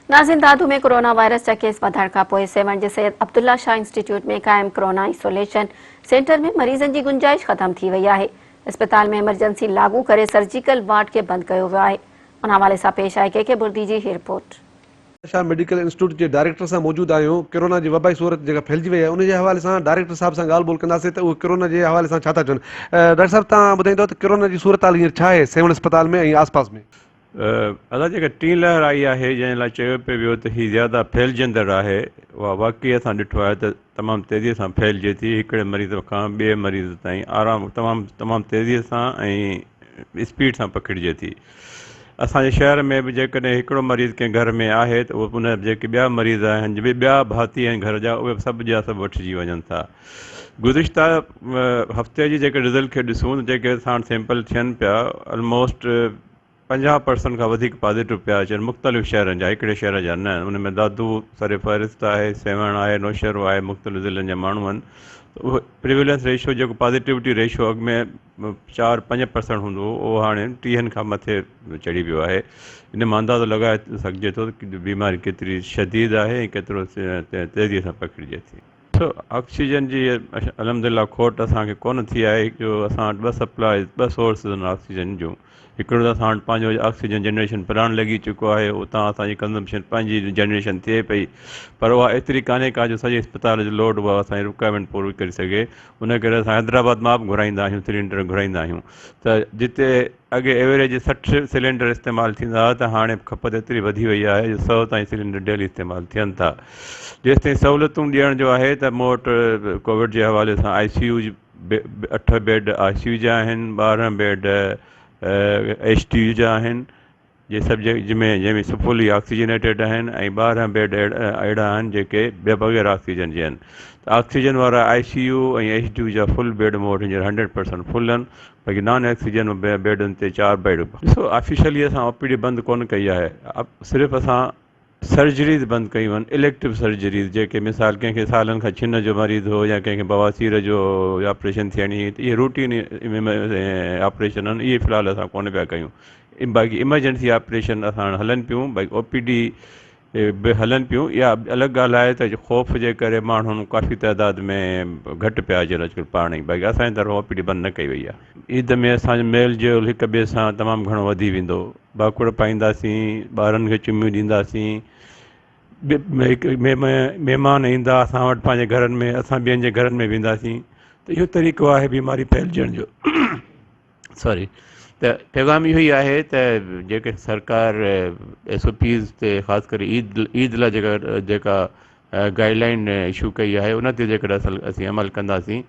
नाज़िन, दादू में corona virus जा case वधण खां पोइ seven J Syed Abdullah Shah institute में क़ाइम कोरोना आइसोलेशन सेंटर में मरीज़नि जी गुंजाइश ख़त्म थी वई आहे। अस्पताल में इमरजेंसी लागू करे सर्जिकल वार्ड खे बंदि कयो वियो आहे। उन हवाले सां पेश आहे के बुर्दी जी ही रिपोर्ट। शाह मेडिकल इंस्टीट्यूट के डायरेक्टर सां मौजूद आहियूं। कोरोना जी वबाई सूरत जेका फैलिजी वई आहे उन जे हवाले सां डायरेक्टर साहब सां ॻाल्हि ॿोल कंदासीं त उहे कोरोना जे हवाले सां छा था चवनि। डॉक्टर साहब, तव्हां ॿुधाईंदव त कोरोना जी सूरत हाल हींअर छा आहे सेवन अस्पताल में ऐं आसपास में? अलाए जेका टीं लहर आई आहे जंहिं लाइ चयो पियो वियो त हीअ ज़्यादा फैलिजंदड़ आहे, उहा वाक़ई असां ॾिठो आहे त तमामु तेज़ीअ सां फैलिजे थी। हिकिड़े मरीज़ खां ॿिए मरीज़ ताईं तमामु तेज़ीअ सां ऐं स्पीड सां पकिड़िजे थी। असांजे शहर में बि जेकॾहिं हिकिड़ो मरीज़ कंहिं घर में आहे त उहो उन जेके ॿिया मरीज़ आहिनि, ॿिया भाती आहिनि घर जा, उहे सभु जा सभु वठिजी वञनि था। गुज़िश्ता हफ़्ते जी जेके रिज़ल्ट खे ॾिसूं त जेके असां वटि सैंपल थियनि पिया, ऑलमोस्ट 50% खां वधीक पॉज़िटिव पिया अचनि मुख़्तलिफ़ शहरनि जा, हिकिड़े शहर जा न। उन में दादू सर फ़हरिस्त आहे, सेवण आहे, नौशहरो आहे, मुख़्तलिफ़ ज़िलनि जा माण्हू आहिनि। उहो प्रिविलेंस रेशियो जेको पॉज़िटिविटी रेशियो अॻु में 4-5% हूंदो हुओ, उहो हाणे 30 खां मथे चढ़ी वियो आहे। इन मां अंदाज़ो लॻाए सघिजे थो त बीमारी केतिरी शदीद आहे ऐं केतिरो तेज़ीअ सां पकिड़िजे थी। ऑक्सीजन जी अलहमदिल्ला खोट असांखे कोन थी आहे। जो असां वटि 2 सोर्सिस आहिनि ऑक्सीजन जूं। हिकिड़ो त असां वटि पंहिंजो ऑक्सीजन जनरेशन प्लान लॻी चुको आहे, उतां असांजी कंज़म्पशन पंहिंजी जनरेशन थिए पई, पर उहा एतिरी कान्हे का जो सॼे अस्पताल जो लोड उहा असांजी रिक्वायरमेंट पूरी करे सघे। उन करे असां हैदराबाद मां बि घुराईंदा आहियूं, सिलेंडर घुराईंदा आहियूं। त जिते अॻे एवरेज 60 सिलेंडर इस्तेमालु थींदा हुआ, त हाणे खपत एतिरी वधी वई आहे जो 100 ताईं सिलेंडर डेली इस्तेमालु थियनि था। जेसिताईं सहूलियतूं ॾियण जो आहे त मूं वटि कोविड जे हवाले सां ICU 8 बेड ICU जा आहिनि, 12 बेड HTU जा आहिनि, जे सभु जंहिंमें फुली ऑक्सीजनेटेड आहिनि, ऐं 12 बेड अहिड़ा आहिनि जेके बग़ैर ऑक्सीजन जे आहिनि। त ऑक्सीजन वारा ICU ऐं HTU जा फुल बेड मूं वटि हींअर 100% फुल आहिनि। बाक़ी नॉन ऑक्सीजन बेडनि ते 4 बेड। ॾिसो, ऑफिशियली असां OPD बंदि कोन कई आहे, सिर्फ़ु असां सर्जरीज़ बंदि कयूं आहिनि, इलेक्टिव सर्जरीज़ जेके मिसाल कंहिंखे सालनि खां छिन जो मरीज़ हो या कंहिंखे बवासीर जो ऑपरेशन थियणी हुई, त इहे रूटीन ऑपरेशन आहिनि, इहे फ़िलहालु असां कोन पिया कयूं। बाक़ी इमरजेंसी ऑपरेशन असां हलनि पियूं, भई OPD बि हलनि पियूं। इहा अलॻि ॻाल्हि आहे त ख़ौफ़ जे करे माण्हुनि काफ़ी तइदाद में घटि पिया अचनि अॼुकल्ह पाण ई। बाक़ी असांजी तरफ़ OPD बंदि न कई वई आहे। ईद में असांजो मेल जोल हिक ॿिए सां तमामु घणो वधी वेंदो। भाकुड़ पाईंदासीं, ॿारनि खे चुमियूं ॾींदासीं, महिमान ईंदा असां वटि पंहिंजे घरनि में, असां ॿियनि जे घरनि में वेंदासीं। त इहो तरीक़ो आहे बीमारी फैलिजण जो। सॉरी, त पैगाम इहो ई आहे त जेके सरकार SOPs ते ख़ासि करे ईद लाइ जेका गाइडलाइन इशू कई आहे, उन ते जेकॾहिं असीं अमल कंदासीं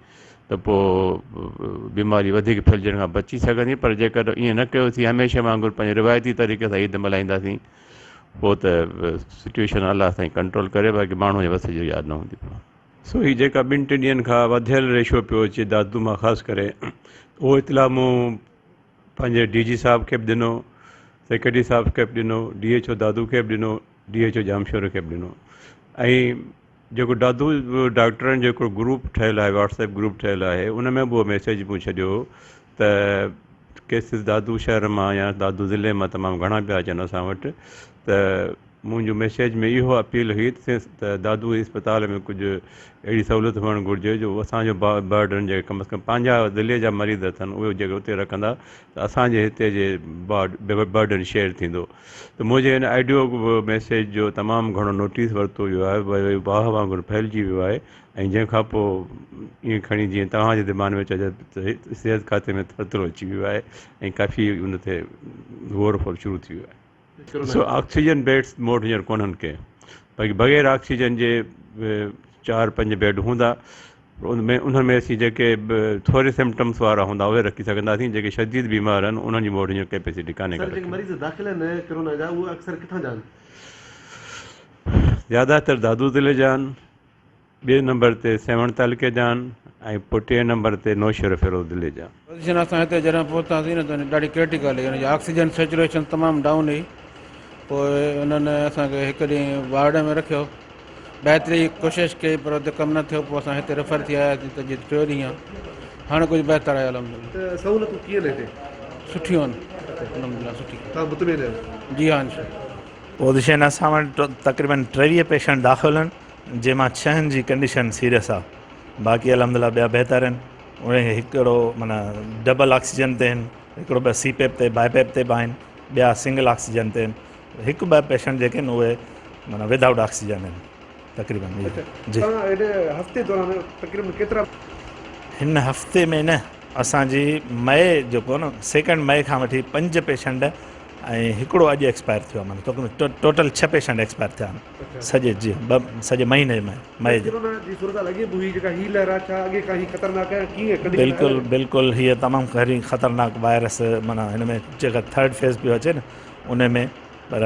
त पोइ बीमारी वधीक फैलिजण खां बची सघंदी। पर जेकर ईअं न कयोसीं, हमेशह वांगुरु पंहिंजे रिवायती तरीक़े सां ईद मल्हाईंदासीं, पोइ त सिचुएशन अलाह साईं कंट्रोल करे, बाक़ी माण्हू जे वस जी यादि न हूंदी। सो ही जेका 2-3 ॾींहंनि खां वधियल रेशो पियो अचे दादू मां ख़ासि करे, उहो इतलाउ मूं पंहिंजे DG साहब खे बि ॾिनो, सेक्रेटरी साहब खे बि ॾिनो, DHO दादू खे बि ॾिनो, DHO जामशोर खे बि ॾिनो। ऐं जेको दादू डॉक्टरनि जो हिकिड़ो ग्रुप ठहियलु आहे, WhatsApp ग्रुप ठहियलु आहे, उन में बि उहो मैसेज मूं छॾियो त केसिस दादू शहर मां या दादू ज़िले मां तमामु घणा पिया अचनि असां वटि। त मुंहिंजो मैसेज में इहो अपील हुई त दादू इस्पताल में कुझु अहिड़ी सहूलियत हुअणु घुरिजे जो असांजो बर्डन जेके कम से कम पंहिंजा ज़िले जा मरीज़ अथनि उहे जेके उते रखंदा, त असांजे हिते जे बर्डन शेयर थींदो। त मुंहिंजे हिन ऑडियो मैसेज जो तमामु घणो नोटिस वरितो वियो आहे, वरी वाह वांगुरु फैलिजी वियो आहे। ऐं जंहिंखां पोइ ईअं खणी जीअं तव्हांजे दिमाग़ में चइजे त सिहत खाते में थरथरो अची वियो आहे ऐं काफ़ी उन ते ग़ौर फौर शुरू थी वियो आहे। सो ऑक्सीजन बेड्स मूं वटि हींअर कोन्हनि के, बाक़ी बग़ैर ऑक्सीजन जे 4-5 बेड हूंदा। उनमें असीं जेके थोरे सिम्टम्स वारा हूंदा उहे रखी सघंदासीं। जेके शदीद बीमार आहिनि उन्हनि जी मूं वटि हींअर कैपेसिटी कान्हे। ज़्यादातर दादू ज़िले जा आहिनि, ॿिए नंबर ते सेवण तालुके जा आहिनि, ऐं पोइ 3 नंबर ते नौशहर फिरोज ज़िले जा। पोजीशन असां हिते जॾहिं पहुतासीं न त ॾाढी क्रिटिकल हुई, ऑक्सीजन सेचुरेशन तमामु डाउन हुई। पोइ उन्हनि असांखे हिकु ॾींहुं वार्ड में रखियो, बहितरी कोशिशि कई पर हुते कमु न थियो। पोइ असां हिते रेफर थी आयासीं त जीअं 3 ॾींहं हाणे कुझु बहितर आहे अलहमदिल्ला। सहूलियतूं कीअं हिते सुठियूं आहिनि अलहमदिल्ला, सुठी। तव्हां मुतमिन आहियो? जी हाँ, पोज़ीशन असां वटि तक़रीबन 30 पेशेंट दाख़िल आहिनि, जंहिंमां 6 जी कंडीशन सीरियस आहे, बाक़ी अलहमदिल्ला ॿिया बहितर आहिनि। उहे हिकिड़ो माना डबल ऑक्सीजन ते आहिनि, हिकिड़ो ॿ सीपेप ते बाएपेप ते बि आहिनि, ॿिया सिंगल ऑक्सीजन ते आहिनि। हिकु ॿ पेशेंट जेके आहिनि उहे माना विदाउट ऑक्सीजन आहिनि तक़रीबन। जी हफ़्ते दौरान तक़रीबन केतिरा हिन हफ़्ते में न असांजी मई जेको न 2 मई खां वठी 5 पेशेंट ऐं हिकिड़ो अॼु एक्सपायर थियो आहे, माना टोटल 6 पेशेंट एक्सपायर थिया आहिनि सॼे जी सॼे महीने में मई जे। कोरोना जी सूरत लॻे पई जेका ही लहर आहे छा अॻे खां ही ख़तरनाक आहे कीअं कॾहिं बिल्कुलु बिल्कुलु हीअ तमामु घणी ख़तरनाक वायरस माना हिन में जेका 3rd फेज़ पियो अचे न उन में, पर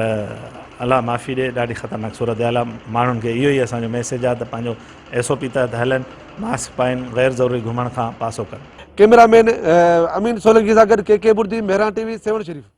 अलाह माफ़ी ॾे, ॾाढी ख़तरनाक सूरत हाल आहे। माण्हुनि खे इहो ई असांजो मैसेज आहे त पंहिंजो SOP तहत हलनि, मास्क पाइनि, गैर ज़रूरी घुमण खां पासो कनि। कैमरामैन अमीन सोलंकी सां गॾु KK बुर्दी, मेहरान TV, 7 शरीफ़।